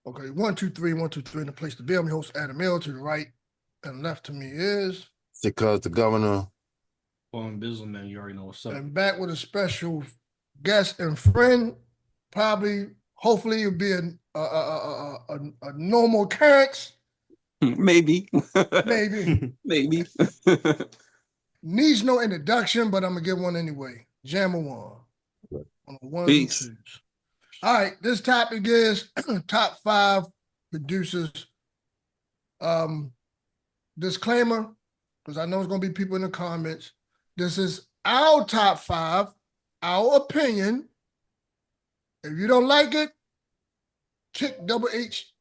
Okay, 1, 2, 3, 1, 2, 3. In the place to be. I'm your host, Adam Mill. To the right and left to me is. Because the governor. On Bizzle, man, you already know what's up. And back with a special guest and friend. Probably, hopefully, it'll be a normal occurrence. Maybe. Maybe. Maybe. Needs no introduction, but I'm going to give one anyway. Jammer one. On the ones Peace. and twos. All right, this topic is top 5 producers. Disclaimer, because I know it's going to be people in the comments. This is our top 5, our opinion. If you don't like it, kick double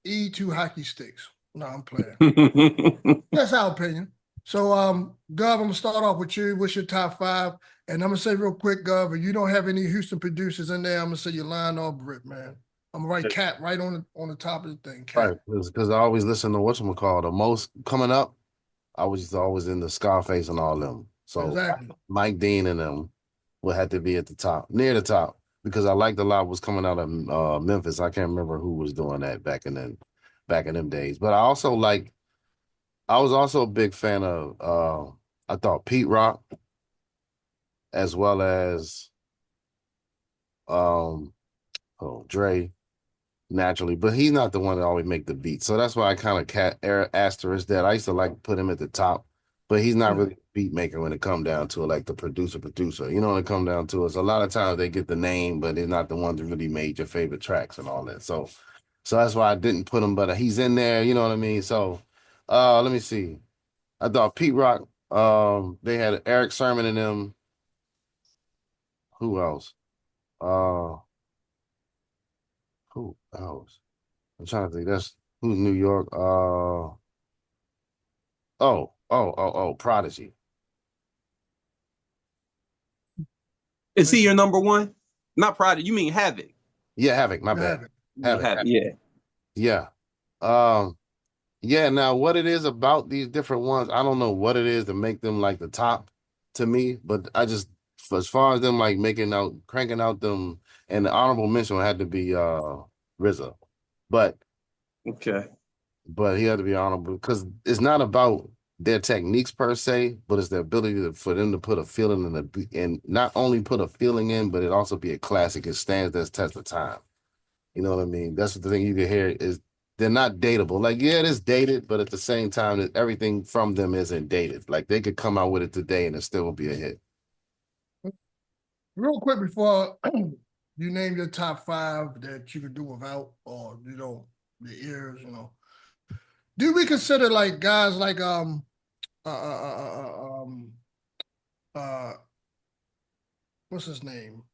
HE 2 hockey sticks. No, I'm playing. That's our opinion. So, Gov, I'm going to start off with you. What's your top 5? And I'm going to say real quick, Gov, if you don't have any Houston producers in there, I'm going to say your line off rip, man. I'm going to write Cap right on the top of the thing. Cap. Right, because I always listen to whatchamacallit. The most coming up, I was just always in the Scarface and all them. So exactly. Mike Dean and them would have to be at the top, near the top, because I liked a lot was coming out of Memphis. I can't remember who was doing that back in them days. But I was also a big fan of I thought Pete Rock, as well as Dre, naturally, but he's not the one that always make the beat. So that's why I kind of asterisk that. I used to like put him at the top, but he's not really a beat maker when it come down to it, like the producer. You know, when it come down to it, so a lot of times they get the name, but they're not the ones that really made your favorite tracks and all that. So that's why I didn't put him, but he's in there, you know what I mean? So let me see. I thought Pete Rock, they had Eric Sermon in them. Who else? Who else? I'm trying to think. That's who's New York. Prodigy. Is he your number one? Not Prodigy. You mean Havoc? Yeah, Havoc. My bad. Havoc. Yeah. Yeah. Yeah. Now, what it is about these different ones, I don't know what it is to make them like the top to me, but I just, as far as them like cranking out them, and the honorable mention had to be RZA, but okay, but he had to be honorable because it's not about their techniques per se, but it's the ability for them to put a feeling in and not only put a feeling in, but it also be a classic. It stands the test of time. You know what I mean? That's the thing you can hear is they're not dateable. Like, yeah, it is dated, but at the same time, everything from them isn't dated. Like, they could come out with it today and it still will be a hit. Real quick before you name your top 5 that you could do without, or the ears, do we consider like guys like what's his name?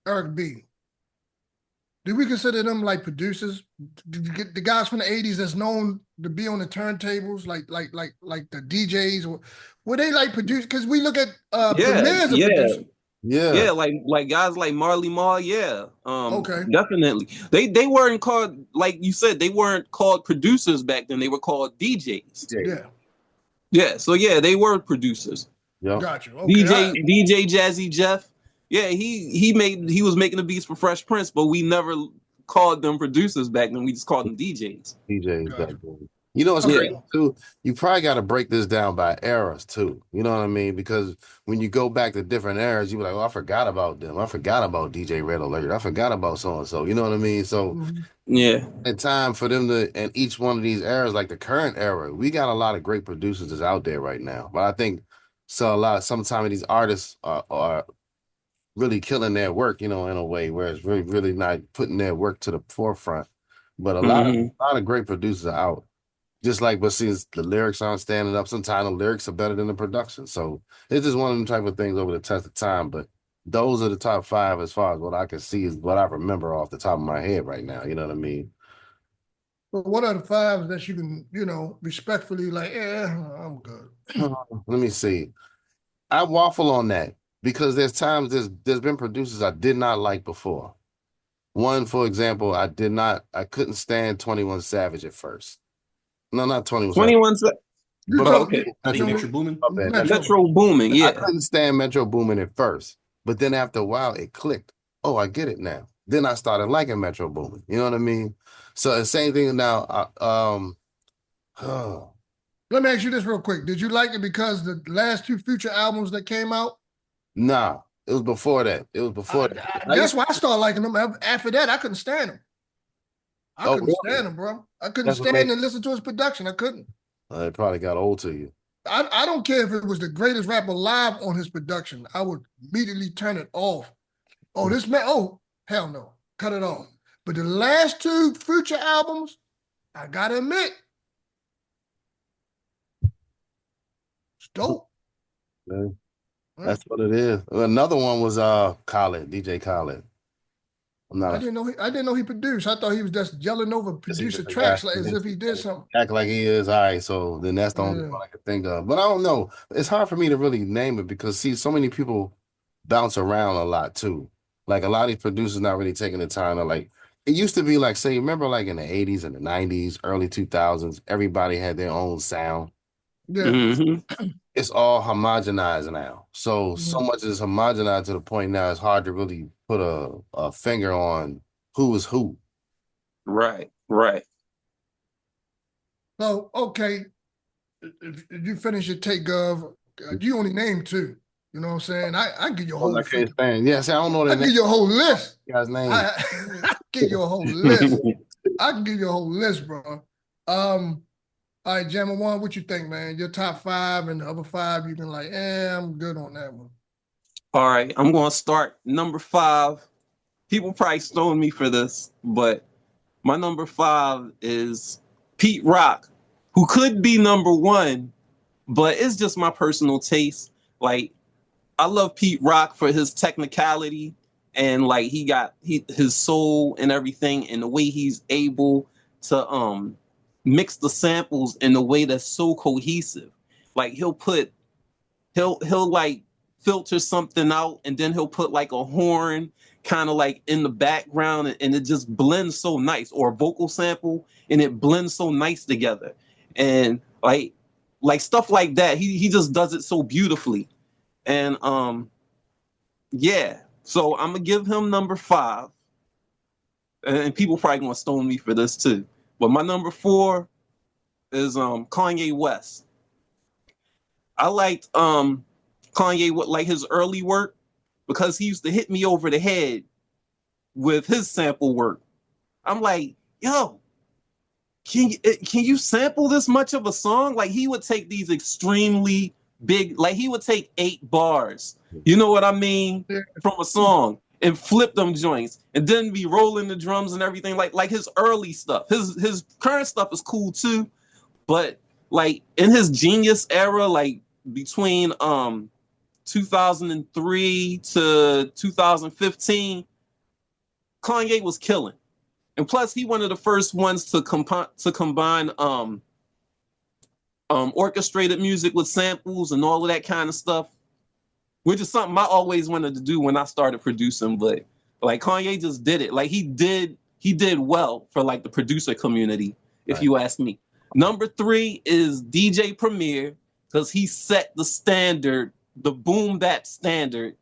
Eric B. Do we consider them like producers? The guys from the 80s that's known to be on the turntables, like the DJs, or were they like producers? Because we look at Premier as a producer. Yeah, like guys like Marley Marl, okay, definitely. They weren't called, like you said, they weren't called producers back then. They were called DJs. Yeah. So yeah, they were producers. Yeah, gotcha. Okay. DJ Jazzy Jeff. Yeah, he was making the beats for Fresh Prince, but we never called them producers back then. We just called them DJs. Gotcha. You know what's great too? You probably got to break this down by eras too. You know what I mean? Because when you go back to different eras, you be like, "Oh, I forgot about them. I forgot about DJ Red Alert. I forgot about so and so." You know what I mean? So yeah, at time for them to, and each one of these eras, like the current era, we got a lot of great producers that's out there right now. But I think sometimes these artists are really killing their work, in a way where it's really, really not putting their work to the forefront. But a lot of great producers are out. Just like, but since the lyrics aren't standing up, sometimes the lyrics are better than the production. So it's just one of them type of things over the test of time. But those are the top 5 as far as what I can see is what I remember off the top of my head right now. You know what I mean? But what are the 5 that you can, respectfully like, I'm good. Let me see. I waffle on that because there's times there's been producers I did not like before. One, for example, I couldn't stand 21 Savage at first. No, not 21. 21 Savage. Okay. Metro Boomin. Metro Boomin, yeah. I couldn't stand Metro Boomin at first, but then after a while it clicked. Oh, I get it now. Then I started liking Metro Boomin. You know what I mean? So the same thing now. Let me ask you this real quick. Did you like it because the last 2 Future albums that came out? Nah, it was before that. It was before that. That's why I started liking them. After that, I couldn't stand him. I couldn't stand him, bro. I couldn't stand and listen to his production. I couldn't. It probably got old to you. I don't care if it was the greatest rapper live on his production. I would immediately turn it off. Oh, this man, oh, hell no. Cut it off. But the last 2 Future albums, I gotta admit, it's dope. Yeah. That's what it is. Another one was Khaled, DJ Khaled. I didn't know he produced. I thought he was just yelling over producer tracks like, as if he did something. Act like he is. All right, so then that's the only one I can think of. But I don't know. It's hard for me to really name it because see, so many people bounce around a lot too. Like a lot of these producers not really taking the time to like. It used to be like, say, remember like in the 80s and the 90s, early 2000s, everybody had their own sound. Yeah. Mm-hmm. It's all homogenized now. So much is homogenized to the point now it's hard to really put a finger on who is who. Right. So, okay, if you finish your take, Gov, you only named 2. You know what I'm saying? I give you a whole Yeah, see, I don't know that. I give you a whole list. Guy's name. I give you a whole list. I can give you a whole list, bro. All right, Jammer One, what you think, man? Your top 5 and the other 5, you can like, I'm good on that one. All right, I'm going to start number 5. People probably stone me for this, but my number 5 is Pete Rock, who could be number 1, but it's just my personal taste. Like, I love Pete Rock for his technicality and like his soul and everything, and the way he's able to mix the samples in a way that's so cohesive. Like he'll like filter something out and then he'll put like a horn kind of like in the background and it just blends so nice, or a vocal sample and it blends so nice together. And like stuff like that, he just does it so beautifully. And yeah, so I'm gonna give him number 5. And people probably gonna stone me for this too. But my number 4 is Kanye West. I liked Kanye with like his early work because he used to hit me over the head with his sample work. I'm like, yo, can you sample this much of a song? Like he would take these extremely big, like he would take 8 bars, you know what I mean, from a song and flip them joints and then be rolling the drums and everything, like his early stuff. His current stuff is cool too, but like in his genius era, like between 2003 to 2015, Kanye was killing. And plus he one of the first ones to combine orchestrated music with samples and all of that kind of stuff, which is something I always wanted to do when I started producing. But like Kanye just did it. Like he did well for like the producer community, if you ask me. Number 3 is DJ Premier because he set the standard, the boom-bap standard.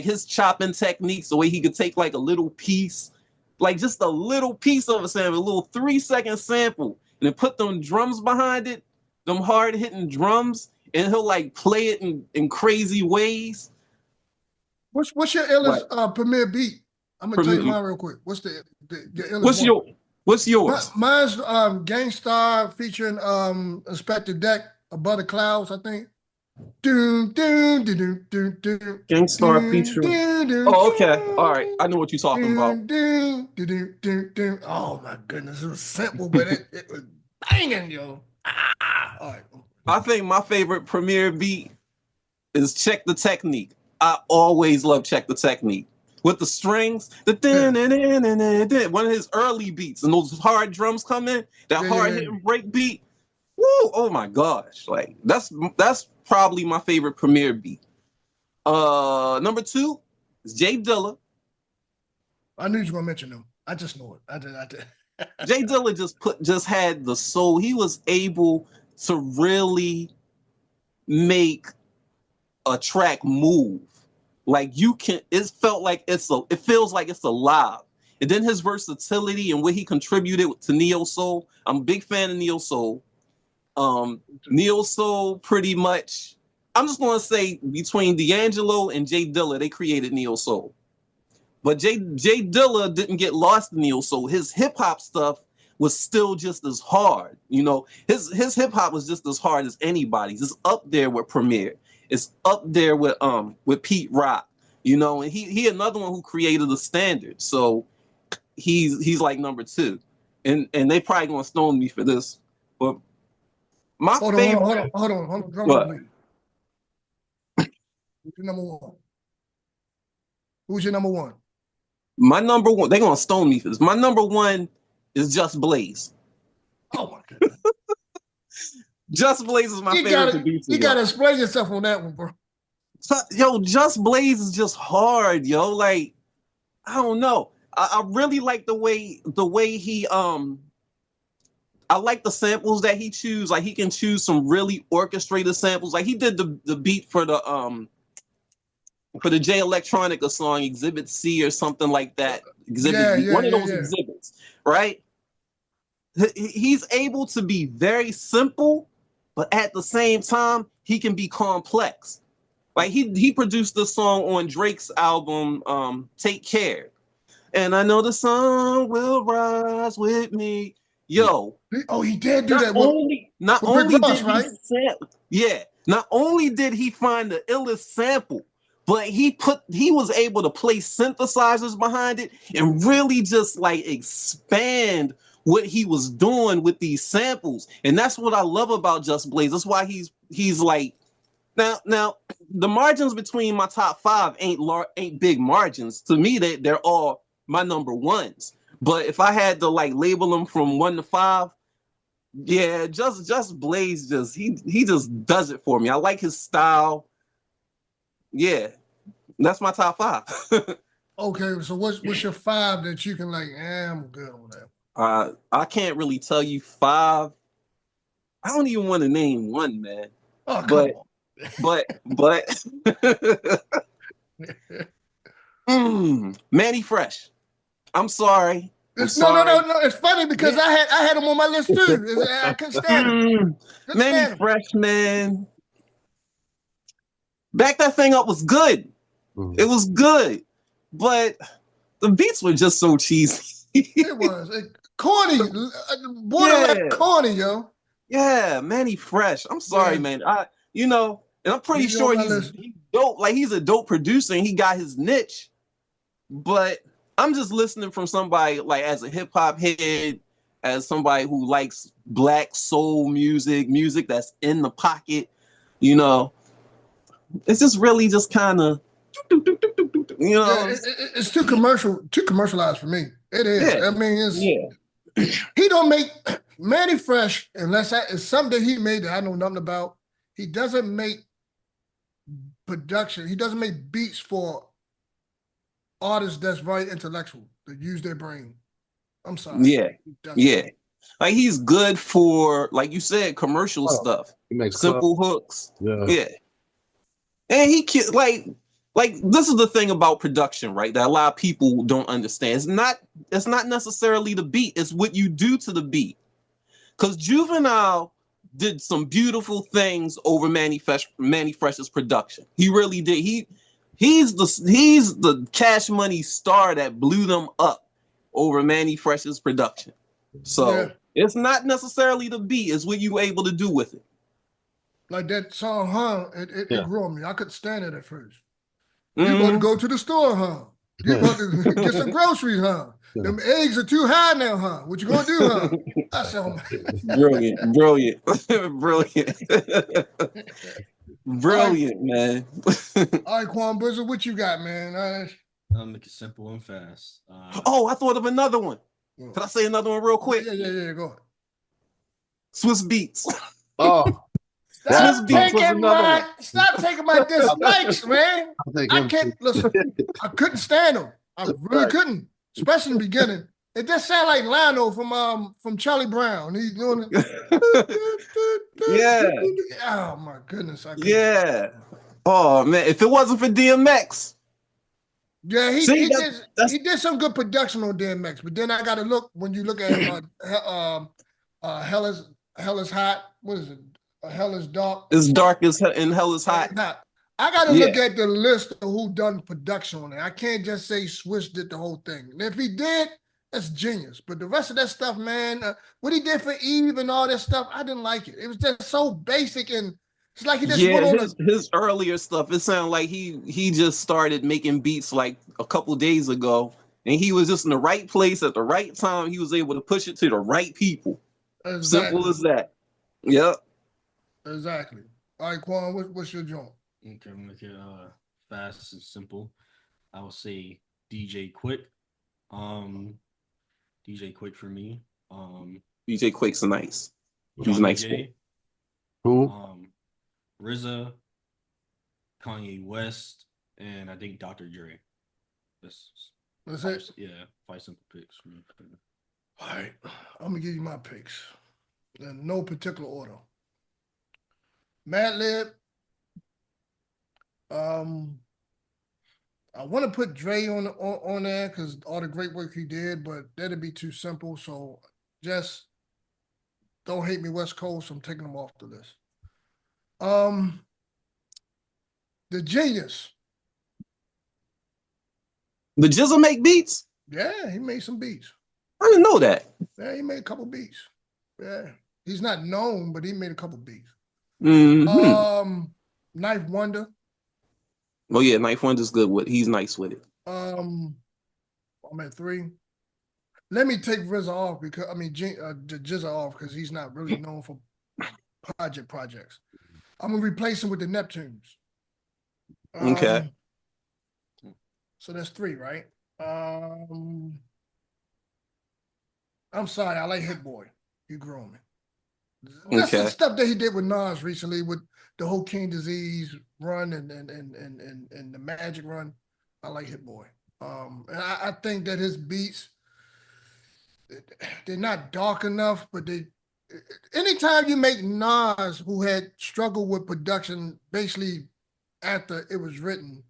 His chopping techniques, the way he could take like a little piece, like just a little piece of a sample, a little 3-second sample, and then put them drums behind it, them hard hitting drums, and he'll like play it in crazy ways. What's your illest premier beat? I'm gonna tell you mine real quick. What's your illest What's yours? Mine's Gangstar featuring Inspector Deck, Above the Clouds, I think. Gangstar featuring. Oh, okay. All right. I know what you're talking about. Oh my goodness, it was simple, but it was banging, yo. All right. I think my favorite premiere beat is Check the Technique. I always love Check the Technique. With the strings, one of his early beats, and those hard drums come in, that hard hitting break beat. Woo! Oh my gosh! Like that's probably my favorite premiere beat. Number 2 is Jay Dilla. I knew you were gonna mention him. I just know it. I did. Jay Dilla just had the soul. He was able to really make a track move. Like you can, it felt like it feels like it's alive. And then his versatility and what he contributed to neo soul. I'm a big fan of neo soul. Neo soul pretty much. I'm just gonna say between D'Angelo and Jay Dilla, they created neo soul. But Jay Dilla didn't get lost in neo soul. His hip hop stuff was still just as hard. You know, his hip hop was just as hard as anybody's. It's up there with Premier. It's up there with Pete Rock. You know, and he another one who created the standard. So he's like number 2. And they probably gonna stone me for this. But my favorite. Hold on. Who's your number 1? Who's your number 1? My number 1, they're gonna stone me for this. My number 1 is Just Blaze. Oh my goodness. Just Blaze is my favorite producer. You gotta explain yourself on that one, bro. Yo, Just Blaze is just hard, yo. Like, I don't know. I really like the way he I like the samples that he chooses. Like he can choose some really orchestrated samples. Like he did the beat for the J Electronica song Exhibit C or something like that. One of those exhibits, right? He's able to be very simple, but at the same time, he can be complex. Like he produced the song on Drake's album, Take Care. And I know the sun will rise with me. Yo. Oh, he did do that. Not only did he find the illest sample, but he was able to place synthesizers behind it and really just like expand what he was doing with these samples. And that's what I love about Just Blaze. That's why he's like now the margins between my top 5 ain't big margins. To me, they're all my number 1s. But if I had to like label them from 1 to 5, yeah, just Blaze he just does it for me. I like his style. Yeah, that's my top 5. Okay, so what's your 5 that you can like? I'm good on that. I can't really tell you 5. I don't even want to name one, man. Oh, come on. But Manny Fresh. I'm sorry. No. It's funny because I had him on my list too. I couldn't stand him. Manny Fresh, man. Back that thing up was good. It was good, but the beats were just so cheesy. It was corny, borderline corny, yo. Yeah, Manny Fresh. I'm sorry, man. And I'm pretty sure he's dope. Like he's a dope producer and he got his niche. But I'm just listening from somebody like as a hip hop head, as somebody who likes black soul music that's in the pocket. You know, it's just really just kind of, you know, it's too commercialized for me. It is. Yeah. I mean, he don't make Manny Fresh unless it's something he made that I know nothing about. He doesn't make production. He doesn't make beats for artists that's very intellectual, that use their brain. I'm sorry. Yeah. Like he's good for, like you said, commercial stuff. He makes simple hooks. Yeah. And he like this is the thing about production, right? That a lot of people don't understand. It's not necessarily the beat, it's what you do to the beat. Because Juvenile did some beautiful things over Manny Fresh's production. He really did. He's the Cash Money star that blew them up over Manny Fresh's production. So it's not necessarily the beat, it's what you were able to do with it. Like that song, it grew on me. I couldn't stand it at first. You about to go to the store, You about to get some groceries, Them eggs are too high now, What you gonna do, I said, oh my. Brilliant, brilliant, man. All right, Quan Blizzard, what you got, man? I'll make it simple and fast. I thought of another one. Can I say another one real quick? Yeah, go ahead. Swiss Beats. Oh. Stop taking my dislikes, man. I can't listen. I couldn't stand him. I really couldn't, especially in the beginning. It just sounded like Lionel from Charlie Brown. He's doing it. Yeah. Oh my goodness. Oh man, if it wasn't for DMX, Yeah, see he did some good production on DMX, but then I got to look when you look at Hell is Hot. What is it? Hell is Dark. it's dark as hell and hell is Hell hot. is Hot. I got to look Yeah, at the list of who done production on it. I can't just say Swiss did the whole thing. And if he did, that's genius. But the rest of that stuff, man, what he did for Eve and all that stuff, I didn't like it. It was just so basic, and it's like he just went yeah. on a. His earlier stuff, it sounded like he just started making beats like a couple days ago, and he was just in the right place at the right time. He was able to push it to the right people. Simple Exactly. as that. Yep. Exactly. All right, Quan, what's your joint? Okay, I'm gonna make it fast and simple. I will say DJ Quick. Um, DJ Quick for me. DJ Quake's nice. He's Johnny nice. J. Who? RZA, Kanye West, and I think Dr. Dre. That's five, it. yeah, 5 simple picks for me. All right, I'm gonna give you my picks in no particular order. Madlib. I want to put Dre on there because all the great work he did, but that'd be too simple. So just don't hate me, West Coast. I'm taking them off the list. The Genius. The Jizzle make beats? Yeah, he made some beats. I didn't know that. Yeah, he made a couple beats. Yeah, he's not known, but he made a couple beats. Mm-hmm. Knife Wonder. Oh yeah, Knife Wonder's good with. He's nice with it. I'm at 3. Let me take RZA off because Jizza off because he's not really known for projects. I'm gonna replace him with the Neptunes. Okay. So that's 3, right? I'm sorry, I like Hit Boy. He grew on me. That's the stuff that he did with Nas recently with the whole King Disease run and the Magic run. I like Hit Boy. And I think that his beats, they're not dark enough, but anytime you make Nas, who had struggled with production basically after it was written,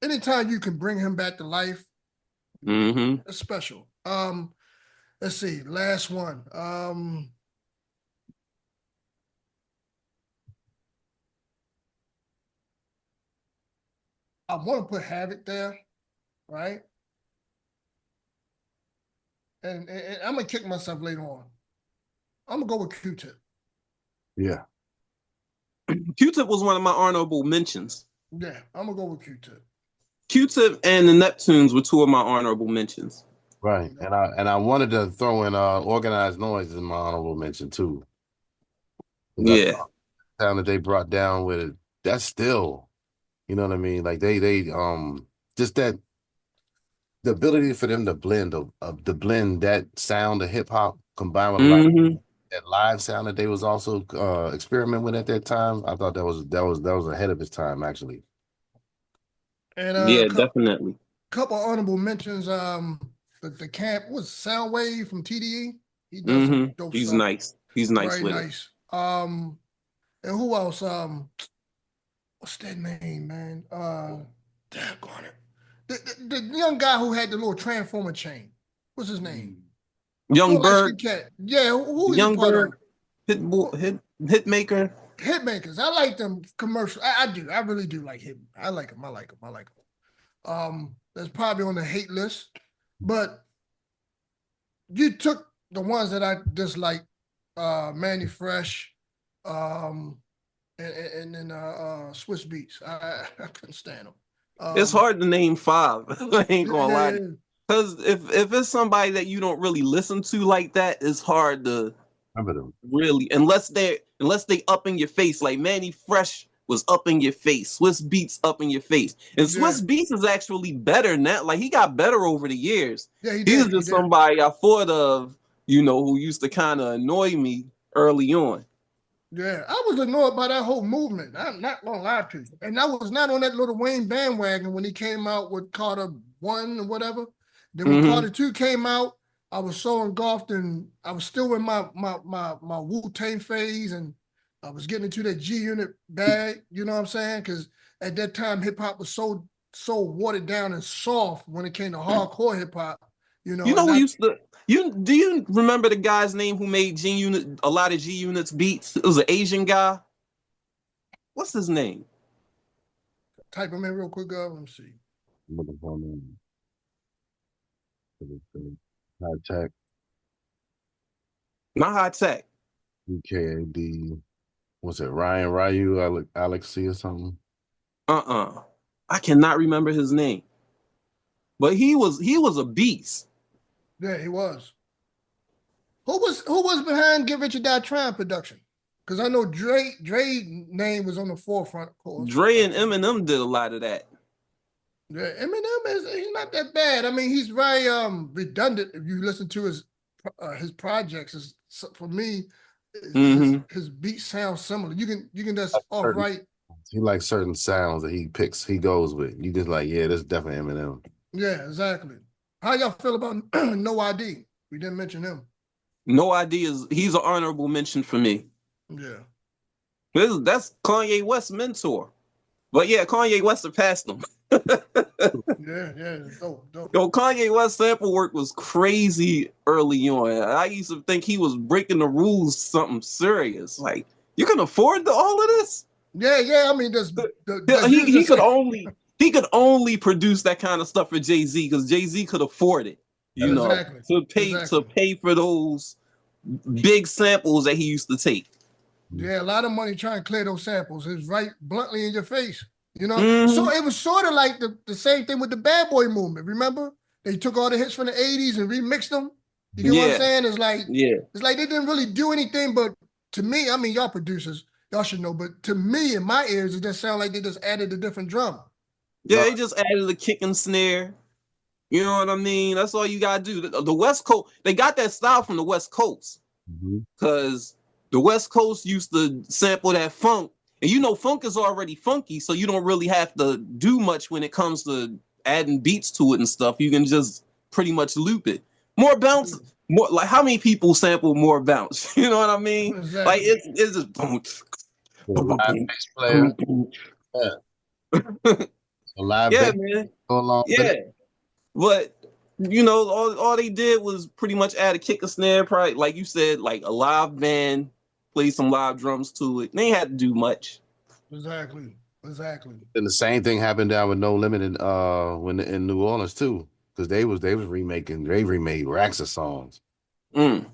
anytime you can bring him back to life, it's special. Let's see, last one. I want to put Havoc there, right? And I'm gonna kick myself later on. I'm gonna go with Q-Tip. Yeah. Q-Tip was one of my honorable mentions. Yeah, I'm gonna go with Q-Tip. Q-Tip and the Neptunes were 2 of my honorable mentions. Right. And I wanted to throw in Organized Noise in my honorable mention too. Yeah. The sound that they brought down with it, that's still, you know what I mean? Like they just that the ability for them to blend that sound of hip hop combined with that live sound that they was also experimenting with at that time. I thought that was ahead of its time actually. And yeah, definitely. Couple honorable mentions. The camp was Soundwave from TDE. He does some dope He's stuff. nice. He's nice Very with nice. And who else? What's that name, man? Damn on it. The young guy who had the little transformer chain. What's his name? Young Bird. Cat. Yeah, who is Young part Bird. of? Hitmaker. Hitmakers. I like them commercial. I do. I really do like him. I like them. That's probably on the hate list, but you took the ones that I dislike, Manny Fresh, and then Swiss Beats. I couldn't stand them. It's hard to name 5. I ain't gonna lie. Because if it's somebody that you don't really listen to like that, it's hard to remember them. Really, unless they up in your face, like Manny Fresh was up in your face, Swiss Beats up in your face, and Swiss Beats is actually better now. Like he got better over the years. Yeah, he's just somebody I thought of, who used to kind of annoy me early on. Yeah, I was annoyed by that whole movement. I'm not gonna lie to you. And I was not on that Lil Wayne bandwagon when he came out with Carter 1 or whatever. Then when Carter 2 came out, I was so engulfed and I was still in my Wu-Tang phase, and I was getting into that G Unit bag, you know what I'm saying? Because at that time, hip hop was so watered down and soft when it came to hardcore hip hop, you know. You know And who I, used to do you remember the guy's name who made G Unit a lot of G Unit's beats? It was an Asian guy. What's his name? type them in real quick, let me see. High tech, Not High Tech. UKAD. What's it? Ryan Ryu, Alex C or something? I cannot remember his name. But he was a beast. Yeah, he was. Who was behind Get Rich or Die Trying production? Because I know Dre name was on the forefront, of course. Dre and Eminem did a lot of that. Yeah, Eminem he's not that bad. I mean, he's very redundant if you listen to his projects. For me, his beats sound similar. You can just off right. He likes certain sounds that he picks, he goes with. You just like, yeah, this is definitely Eminem. Yeah, exactly. How y'all feel about No ID? We didn't mention him. No Idea he's an honorable mention for me. Yeah. That's Kanye West's mentor. But yeah, Kanye West surpassed him. Yeah, dope. Yo, Kanye West sample work was crazy early on. I used to think he was breaking the rules, something serious. Like, you can afford all of this? Yeah. I mean, he could only produce that kind of stuff for Jay-Z because Jay-Z could afford it, exactly. to pay for those big samples that he used to take. Yeah, a lot of money trying to clear those samples. It's right bluntly in your face. You know, so it was sort of like the same thing with the Bad Boy movement. Remember, they took all the hits from the '80s and remixed them. You get what I'm saying? It's like they didn't really do anything. But to me, I mean, y'all producers, y'all should know. But to me, in my ears, it just sounded like they just added a different drum. Yeah, they just added a kick and snare. You know what I mean? That's all you gotta do. The West Coast, they got that style from the West Coast because the West Coast used to sample that funk. And you know, funk is already funky, so you don't really have to do much when it comes to adding beats to it and stuff. You can just pretty much loop it. More bounce, more like how many people sample more bounce? You know what I mean? Exactly. Like it's just boom, boom, boom, bass player. boom. Yeah. Live Yeah, bass man. go along with it. But you know, all they did was pretty much add a kick, a snare, probably like you said, like a live band. Play some live drums to it. They ain't had to do much. Exactly. And the same thing happened down with No Limit in New Orleans too, because they remade racks of songs. Yeah,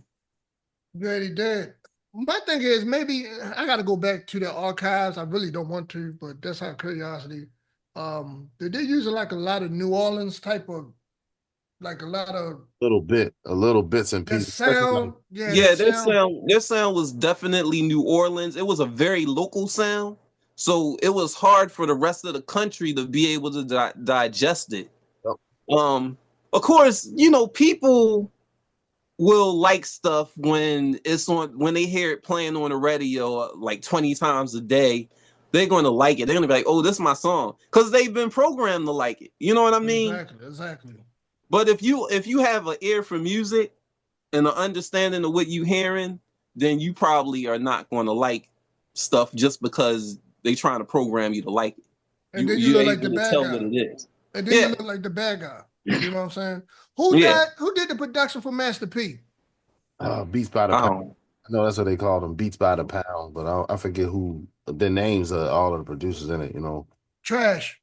they did. My thing is maybe I got to go back to the archives. I really don't want to, but that's out of curiosity. Did they use like a lot of New Orleans type of, like a lot of little bits and pieces. Sound, their sound was definitely New Orleans. It was a very local sound, so it was hard for the rest of the country to be able to digest it. Yep. Of course, you know, people will like stuff when they hear it playing on the radio like 20 times a day. They're going to like it. They're going to be like, "Oh, this is my song," because they've been programmed to like it. You know what I mean? Exactly. But if you have an ear for music and an understanding of what you're hearing, then you probably are not going to like stuff just because they're trying to program you to like it. And then you look like the bad guy. What it is. And then you look like the bad guy. You know what I'm saying? Who did the production for Master P? Beats by the Pound. I know that's what they call them, Beats by the Pound, but I forget who the names of all of the producers in it, you know. Trash.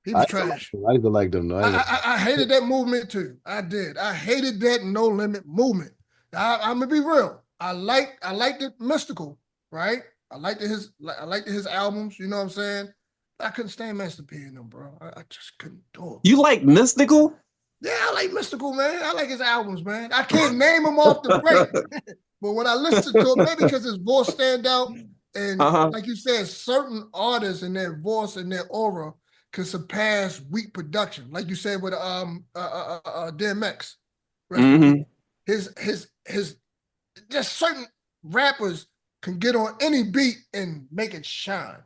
He was trash. I used to like them. Though. I hated that movement too. I did. I hated that No Limit movement. I'm gonna be real. I liked it mystical, right? I liked his albums. You know what I'm saying? I couldn't stand Master P in them, bro. I just couldn't do it. You like Mystical? Yeah, I like Mystical, man. I like his albums, man. I can't name them off the break, but when I listen to him, maybe because his voice stand out, and like you said, certain artists and their voice and their aura can surpass weak production, like you said with DMX. Right? His just certain rappers can get on any beat and make it shine.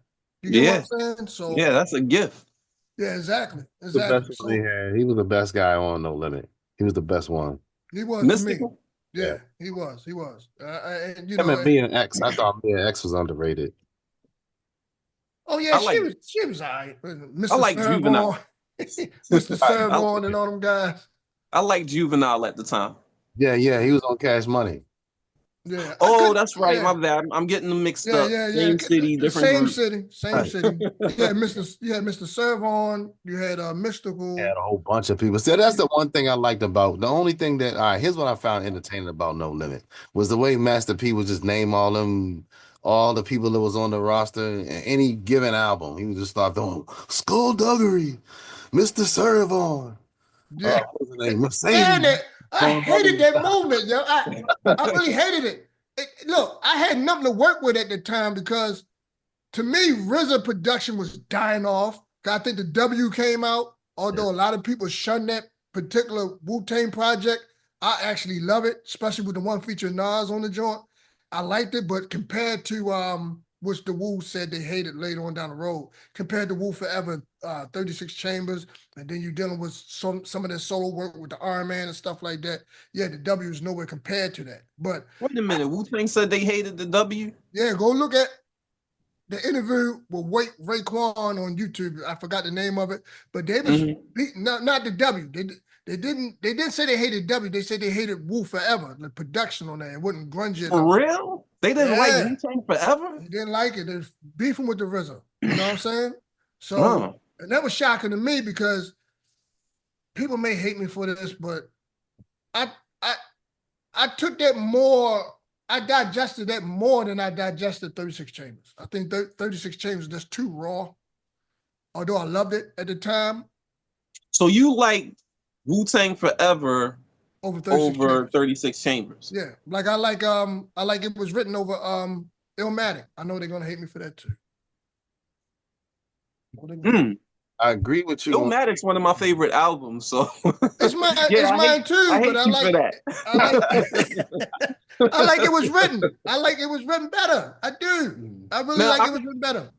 You get what I'm saying? So yeah, that's a gift. Yeah, exactly. He was the best guy on No Limit. He was the best one. He was Mystical. Yeah, he was. He was. And you Him know, and Mia X. I thought Mia X was underrated. oh yeah, I like she was all right. I Mr. like Juvenile. Servon, Mr. I, Servon, and all them guys. I like Juvenile at the time. Yeah, he was on Cash Money. Yeah, I Oh, could. that's right. Yeah, My bad. I'm getting them mixed yeah, up. yeah, yeah. Same city, different Same group. city, same city. You had Mr. Servon. You had Mystical. Had a whole bunch of people. So that's the one thing I liked about the only thing that all right, here's what I found entertaining about No Limit was the way Master P would just name all the people that was on the roster and any given album. He would just start throwing Skullduggery, Mr. Servon, Yeah, what's the name? and Mercedes. I hated that movement, yo. I really hated it. Look, I had nothing to work with at the time because to me, RZA production was dying off. I think the W came out, although a lot of people shun that particular Wu-Tang project. I actually love it, especially with the one featuring Nas on the joint. I liked it, but compared to which the Wu said they hated later on down the road, compared to Wu Forever, 36 Chambers, and then you're dealing with some of their solo work with the Iron Man and stuff like that. Yeah, the W is nowhere compared to that. But Wait a minute. Wu-Tang said they hated the W? yeah, go look at the interview with Raekwon on YouTube. I forgot the name of it, but they was beating not the W. They didn't say they hated W. They said they hated Wu Forever. The production on that, it wasn't grungy enough. For real? They didn't like Yeah. Wu-Tang Forever? They didn't like it. They're beefing with the RZA. You know what I'm saying? So, and that was shocking to me because people may hate me for this, but I took that more. I digested that more than I digested 36 Chambers. I think 36 Chambers is just too raw. Although I loved it at the time. So you like Wu-Tang Forever over 36 Chambers? Yeah, like I like it was written over Illmatic. I know they're gonna hate me for that too. I agree with you. Illmatic's one of my favorite albums, so it's mine too. But I like that. I like it was written. I like it was written better. I do. I really like it was written better.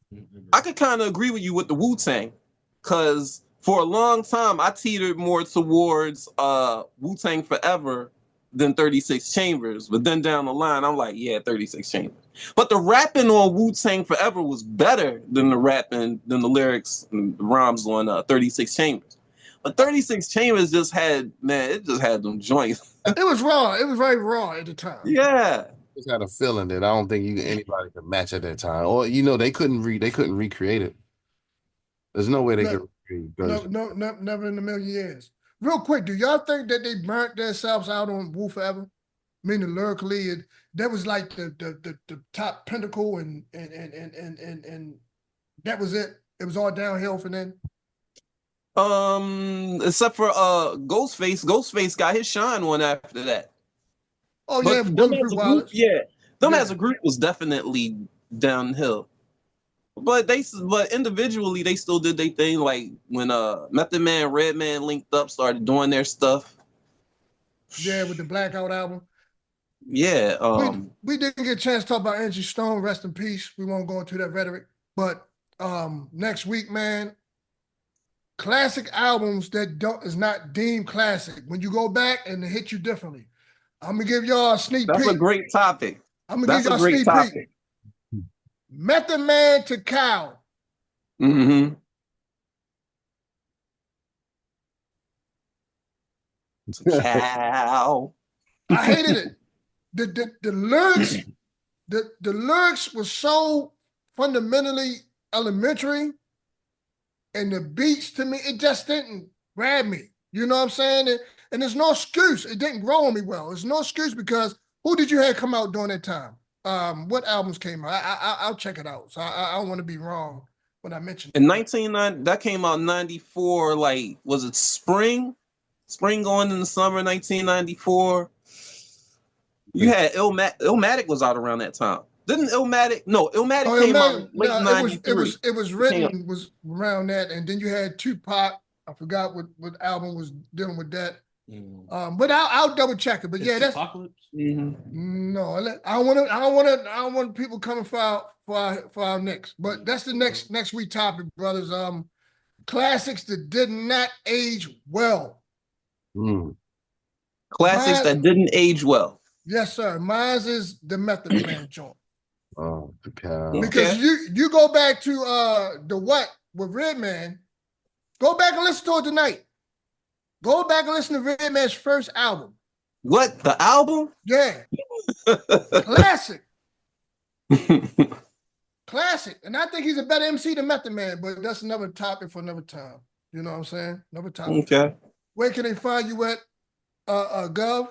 I could kind of agree with you with the Wu-Tang, because for a long time I teetered more towards Wu-Tang Forever than 36 Chambers. But then down the line, I'm like, yeah, 36 Chambers. But the rapping on Wu-Tang Forever was better than the lyrics and the rhymes on 36 Chambers. But 36 Chambers just had them joints. It was raw. It was very raw at the time. Yeah. Just had a feeling that I don't think anybody could match at that time. Or they couldn't recreate it. There's no way they could recreate it. No, never in a million years. Real quick, do y'all think that they burnt themselves out on Wu Forever? Meaning lyrically, that was like the top pinnacle and that was it. It was all downhill from then. Except for Ghostface. Ghostface got his shine one after that. Oh yeah, them as a group was definitely downhill. But individually they still did their thing. Like when Method Man, Redman linked up, started doing their stuff. Yeah, with the Blackout album. Yeah. We didn't get a chance to talk about Angie Stone, rest in peace. We won't go into that rhetoric. But next week, man, classic albums that is not deemed classic. When you go back and they hit you differently. I'm gonna give y'all a sneak peek. That's a great topic. I'm gonna give y'all a sneak peek. Method Man to Cow. Mm-hmm. Cow. I hated it. The lyrics, the lyrics were so fundamentally elementary, and the beats to me, it just didn't grab me. You know what I'm saying? And there's no excuse. It didn't grow on me well. There's no excuse because who did you have come out during that time? What albums came out? I'll check it out. So I don't want to be wrong when I mention in 1990. That came out in 94. Like, was it spring going in the summer 1994? You had Illmatic was out around that time. Didn't Illmatic? No, Illmatic came out late 93. It was written was around that, and then you had Tupac. I forgot what album was dealing with that. But I'll double check it. But yeah, that's Apocalypse. No, I don't want people coming for our next. But that's the next week topic, brothers. Classics that did not age well. Classics that didn't age well. Yes, sir. Mine's is the Method Man joint. Oh, the cow. Because you go back to the what with Redman, go back and listen to it tonight. Go back and listen to Redman's first album. What, the album? Yeah. Classic. Classic. And I think he's a better MC than Method Man, but that's another topic for another time. You know what I'm saying? Another topic. Okay. Where can they find you at, Gov?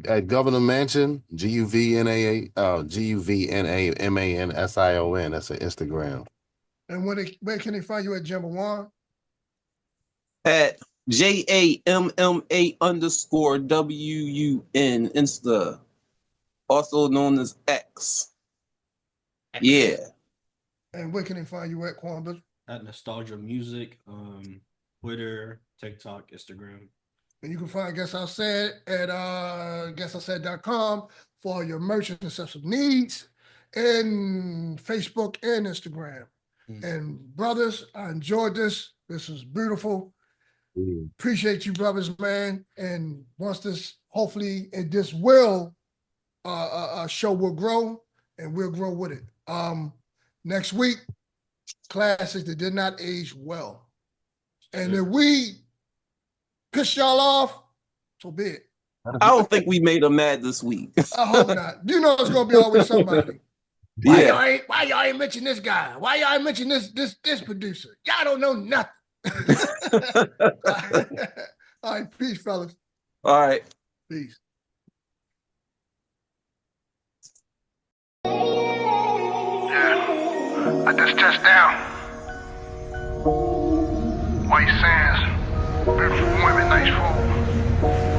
At Governor Mansion, GUVNAMANSION. That's an Instagram. And where can they find you at, Jimbo One? At JAMMA_WUN Insta, also known as X. Yeah. And where can they find you at, Quambas? At Nostalgia Music, Twitter, TikTok, Instagram. And you can find Guess I Said at guessIsaid.com for all your merch and accessory needs, and Facebook and Instagram. And brothers, I enjoyed this. This was beautiful. Appreciate you, brothers, man. And once this, hopefully, this will show will grow, and we'll grow with it. Next week, classics that did not age well. And if we piss y'all off, so be it. I don't think we made them mad this week. I hope not. You know it's gonna be always somebody. Yeah. Why y'all ain't mention this guy? Why y'all ain't mention this producer? Y'all don't know nothing. All right, peace, fellas. All right. Peace. Yeah, I just touched down. White sands, beautiful women, nice food.